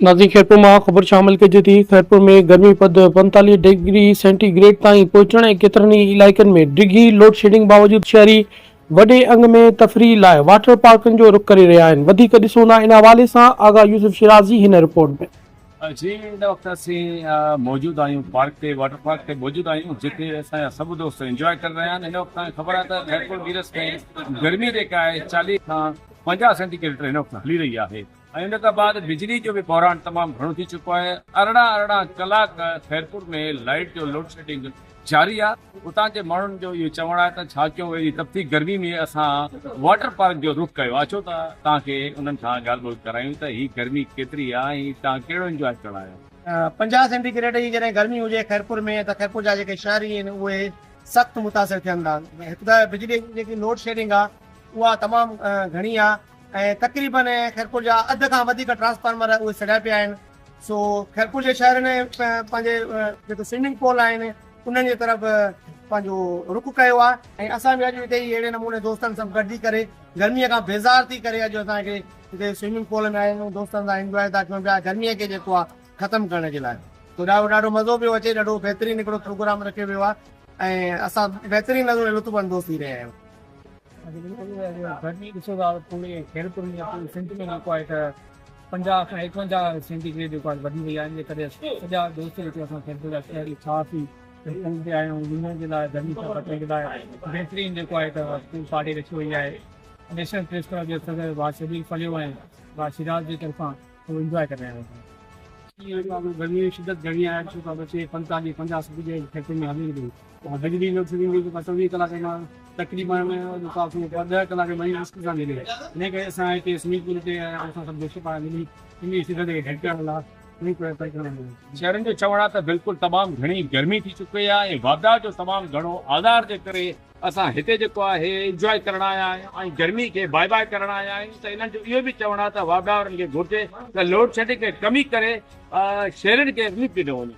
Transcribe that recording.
नाज़रीन खैरपुर में ख़बर शामिल कजे थी। खैरपुर में गर्मी पद 45 डिग्री सेंटीग्रेड ताईं पहुंचण ऐं केतिरनि ई इलाइक़नि में डिघी लोड शेडिंग बावजूद शहरी वॾे अंग में तफ़रीह लाइ वाटर पार्कनि जो रुख करे रहिया आहिनि। वधीक ॾिसूं था इन हवाले सां आगा यूसुफ शिराज़ी हिन रिपोर्ट में। जी इन वक्त असीं मौजूद आहियूं पार्क ते वाटर पार्क ते मौजूद आहियूं जिते असांजा सभु दोस्त इंजॉय कर रहे हैं। इन वक्त तव्हांखे ख़बर आहे त खैरपुर वीरस में गर्मी जेका आहे 40 खां 50 सेंटीग्रेड इन वक्त हली रही आहे ऐं इन खां बाद बिजली जो बि बहरान तमामु घणो थी चुको आहे। अरिड़हं कलाक खैरपुर में लाइट जो लोड शेडिंग जारी आहे। उतां जे माण्हुनि जो इहो चवणु आहे त छा कयूं अहिड़ी तपती गर्मी में असां वाटर पार्क जो रुख कयो आहे। अचो त तव्हांखे उन्हनि खां ॻाल्हि ॿोल करायूं त हीअ गर्मी केतिरी आहे ऐं तव्हां कहिड़ो इंजॉय करणु आहियो। 50 सेंटीग्रेड जी जॾहिं गर्मी हुजे खैरपुर में त खैरपुर जा जेके शहरी आहिनि उहे सख़्तु मुतासिर थियनि था। हिकु त बिजली जी जेकी लोड शेडिंग आहे उहा तमामु घणी आहे ऐं तक़रीबन खैरपुर जा अधु खां वधीक ट्रांसफार्मर उहे सड़िया पिया आहिनि। सो खैरपुर जे शहर ने पंहिंजे जेके स्विमिंग पूल आहिनि उन्हनि जे तरफ़ पंहिंजो रुख कयो आहे ऐं असां बि अॼु हिते ई अहिड़े नमूने दोस्तनि सां गॾिजी करे गर्मीअ खां बेज़ार थी करे अॼु असांखे हिते स्विमिंग पूल में आया आहियूं। दोस्तनि सां इंजॉय था कयूं पिया गर्मीअ खे जेको आहे ख़तमु करण जे लाइ। तो ॾाढो मज़ो पियो अचे। ॾाढो बहितरीनु हिकिड़ो प्रोग्राम रखियो वियो आहे ऐं असां बहितरीनु नज़र लुत्फ़ अंदोज़ थी रहिया आहियूं। गर्मी ॾिसो था पूरे खैरपुर में पूरे सिंध में जेको आहे त 50 खां 51 सेंटीग्रेड जेको आहे वधी वई आहे। इन जे करे सॼा दोस्त जेके असां खैरपुर जा शहरी ख़ासि ते आया आहियूं ॾींहं जे लाइ गर्मी खां बचण जे लाइ बहितरीनु जेको आहे त पूल पार्टी रखी वई आहे। नेशनल प्रेस क्लब जे सदर भाउ शबीर फलियो ऐं भाउ सिराज जे तरफ़ां उहो इंजॉय करे रहिया आहियूं। गर्मी जी शिदत घणी आहे छो त बचे 45-50 जे खैरपुर में हली रही बिजली लोड शेडिंग जी 24 कलाक मां तकरीबन 10 कलाक में मुश्किल सां मिले। इन करे असां हिते स्विमिंग पूल ते असां सभु दोस्त पाण मिली इन शिदत खे हेल्प करण लाइ शहरनि जो चवणु आहे त बिल्कुलु तमामु घणी गर्मी थी चुकी आहे ऐं वाधार जो तमामु घणो आधार जे करे असां हिते जेको आहे इंजॉय करण आया आहियूं ऐं गर्मी खे बाय बाय करण आया आहियूं। त इन्हनि जो इहो बि चवणु आहे त वाधारनि खे घुरिजे त लोड शेडिंग खे कमी करे शहरनि खे रिलीफ ॾिनो वञे।